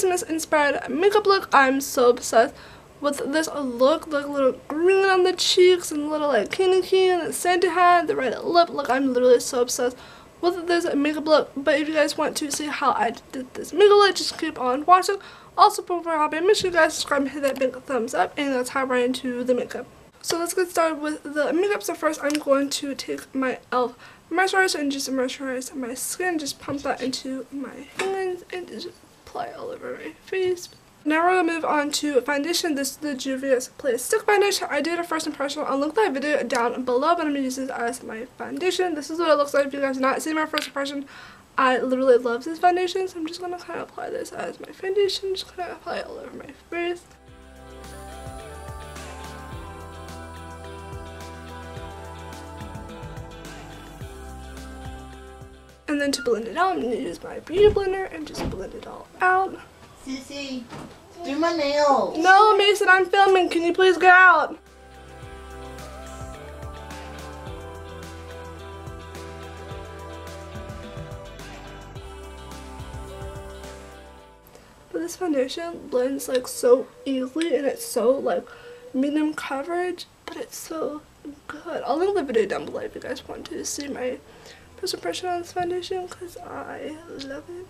Christmas inspired makeup look. I'm so obsessed with this look, like little green on the cheeks and little like candy cane and Santa hat, the red lip. Look, I'm literally so obsessed with this makeup look. But if you guys want to see how I did this makeup look, just keep on watching. Also, before I hop in, make sure you guys subscribe and hit that big thumbs up, and let's hop right into the makeup. So let's get started with the makeup. So first I'm going to take my e.l.f. moisturizer and just moisturize my skin. Just pump that into my hands and just apply all over my face. Now we're going to move on to foundation. This is the Juvia's Play Stick Foundation. I did a first impression. I'll link that video down below, but I'm going to use this as my foundation. This is what it looks like. If you guys have not seen my first impression, I literally love this foundation, so I'm just going to kind of apply this as my foundation. Just kind of apply it all over my face. And then to blend it out, I'm going to use my beauty blender and just blend it all out. Sissy, do my nails. No, Mason, I'm filming. Can you please get out? But this foundation blends like so easily, and it's so like medium coverage, but it's so good. I'll link the video down below if you guys want to see my first impression on this foundation, because I love it.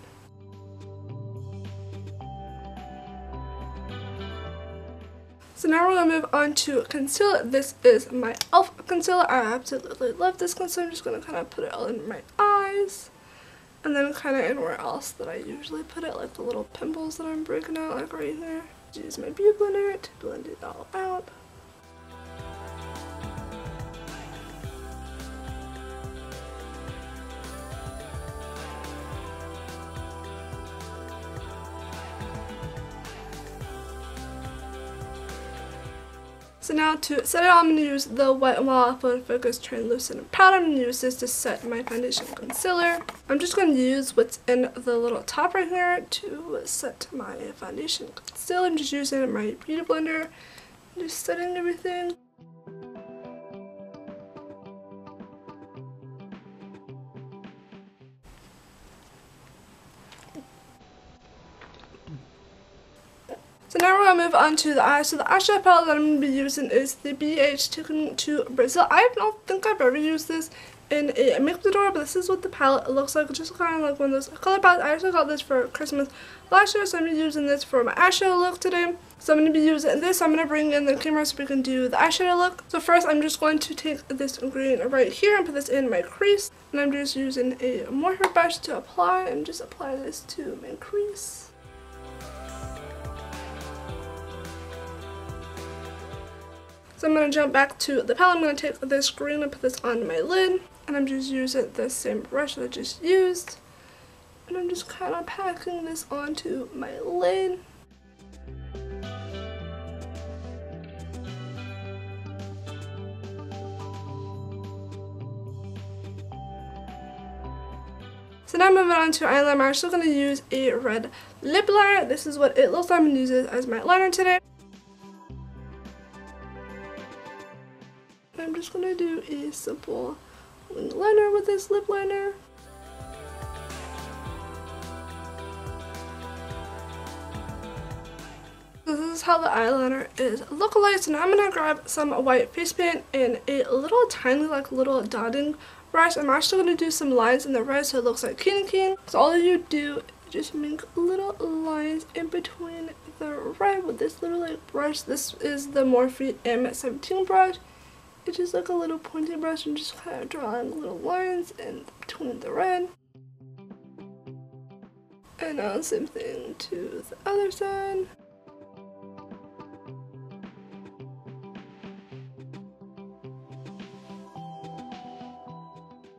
So now we're going to move on to concealer. This is my e.l.f. concealer. I absolutely love this concealer. I'm just going to kind of put it all in my eyes. And then kind of anywhere else that I usually put it, like the little pimples that I'm breaking out, like right there. Use my beauty blender to blend it all out. So now to set it on, I'm going to use the Wet n Wild Photo Focus Translucent Powder. I'm going to use this to set my foundation concealer. I'm just going to use what's in the little top right here to set my foundation concealer. I'm just using my beauty blender, just setting everything. So now we're going to move on to the eyes. So the eyeshadow palette that I'm going to be using is the BH Taken to Brazil. I don't think I've ever used this in a makeup tutorial, but this is what the palette looks like. It's just kind of like one of those color palettes. I actually got this for Christmas last year, so I'm going to be using this for my eyeshadow look today. So I'm going to be using this. I'm going to bring in the camera so we can do the eyeshadow look. So first I'm just going to take this green right here and put this in my crease. And I'm just using a Morphe brush to apply, and just apply this to my crease. So I'm going to jump back to the palette. I'm going to take this green and put this on my lid. And I'm just using the same brush that I just used. And I'm just kind of packing this onto my lid. So now moving on to eyeliner. I'm actually going to use a red lip liner. This is what it looks like. I'm going to use it as my liner today. I'm just going to do a simple wing liner with this lip liner. This is how the eyeliner is looking like. So now I'm going to grab some white face paint and a little tiny like little dotting brush. I'm actually going to do some lines in the red so it looks like candy cane. So all you do is just make little lines in between the red with this little like brush. This is the Morphe M17 brush. It's just like a little pointy brush, and just kind of drawing little lines in between the red. And now same thing to the other side.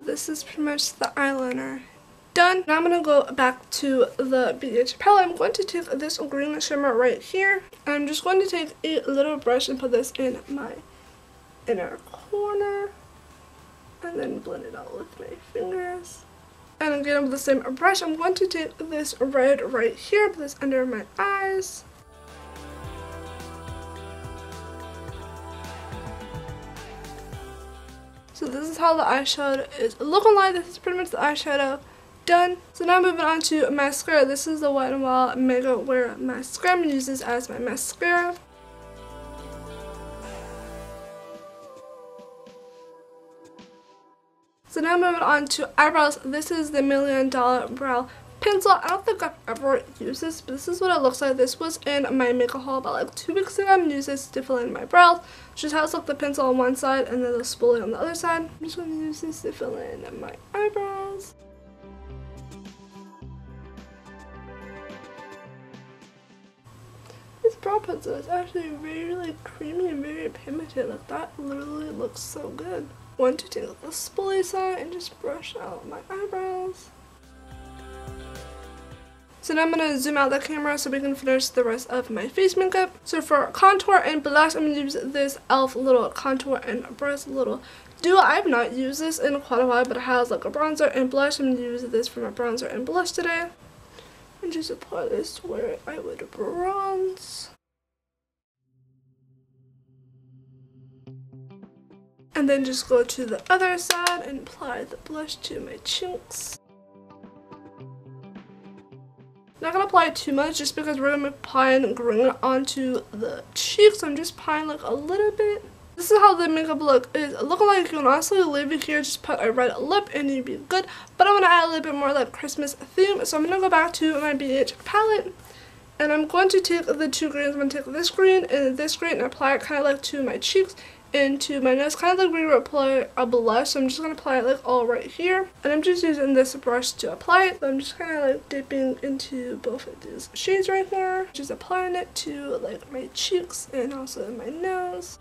This is pretty much the eyeliner done. Now I'm going to go back to the BH palette. I'm going to take this green shimmer right here. And I'm just going to take a little brush and put this in my inner corner, and then blend it out with my fingers. And again with the same brush, I'm going to take this red right here, put this under my eyes. So this is how the eyeshadow is looking like. This is pretty much the eyeshadow done. So now moving on to mascara. This is the Wet n Wild Mega Wear Mascara. I'm going to use this as my mascara. So now moving on to eyebrows. This is the $1 Million Brow Pencil. I don't think I've ever used this, but this is what it looks like. This was in my makeup haul about like 2 weeks ago. I'm going to use this to fill in my brows. It just has like the pencil on one side and then the spoolie on the other side. I'm just going to use this to fill in my eyebrows. This brow pencil is actually very like creamy and very pigmented. Like that literally looks so good. Want to take the spoolie side and just brush out my eyebrows. So now I'm going to zoom out the camera so we can finish the rest of my face makeup. So for contour and blush, I'm going to use this e.l.f. little contour and brush little duo. I have not used this in quite a while, but it has like a bronzer and blush. I'm going to use this for my bronzer and blush today. And just apply this to where I would bronze. And then just go to the other side and apply the blush to my cheeks. Not gonna apply too much just because we're gonna be applying green onto the cheeks. So I'm just applying like a little bit. This is how the makeup look is looking like. You can honestly leave it here, just put a red lip and you'd be good. But I'm gonna add a little bit more like Christmas theme. So I'm gonna go back to my BH palette. And I'm going to take the two greens. I'm gonna take this green and apply it kind of like to my cheeks and to my nose, kind of like we would apply a blush. So I'm just gonna apply it like all right here, and I'm just using this brush to apply it. So I'm just kind of like dipping into both of these shades right here, just applying it to like my cheeks and also my nose.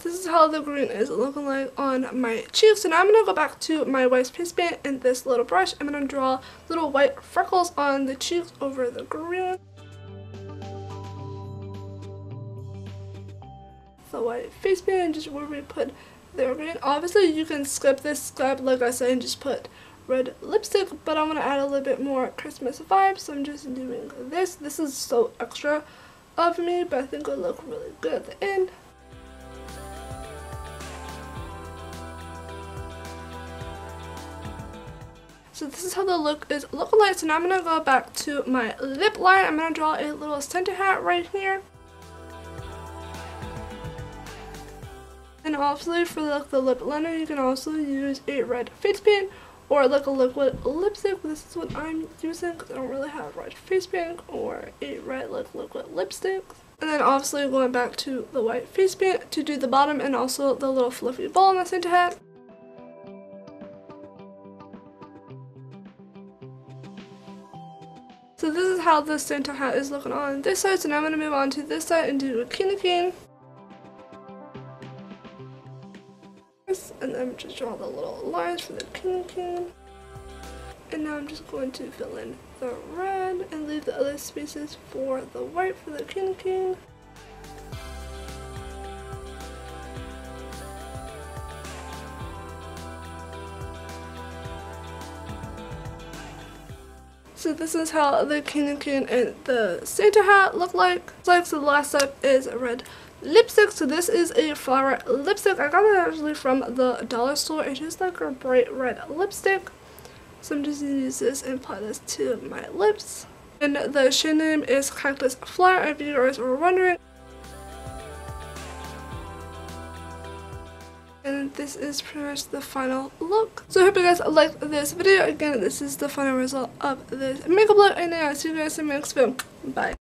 This is how the green is looking like on my cheeks. So now I'm going to go back to my white face paint and this little brush. I'm going to draw little white freckles on the cheeks over the green. The white face paint, just where we put the green. Obviously you can skip this step, like I said, and just put red lipstick, but I want to add a little bit more Christmas vibes, so I'm just doing this. This is so extra of me, but I think it'll look really good at the end. So this is how the look is looking like. So now I'm going to go back to my lip line. I'm going to draw a little center hat right here. And obviously for like the lip liner, you can also use a red face paint or like a liquid lipstick. This is what I'm using because I don't really have red face paint or a red like liquid lipstick. And then obviously going back to the white face paint to do the bottom and also the little fluffy ball in the center hat. So this is how the Santa hat is looking on this side. So now I'm going to move on to this side and do a candy cane. And then just draw the little lines for the candy cane. And now I'm just going to fill in the red and leave the other spaces for the white for the candy cane. So this is how the candy cane and the Santa hat look like. So the last step is red lipstick. So this is a flower lipstick. I got it actually from the dollar store. It's just like a bright red lipstick. So I'm just going to use this and apply this to my lips. And the shade name is Cactus Flower, if you guys were wondering. And this is pretty much the final look. So I hope you guys liked this video. Again, this is the final result of this makeup look. And I'll see you guys in my next video. Bye.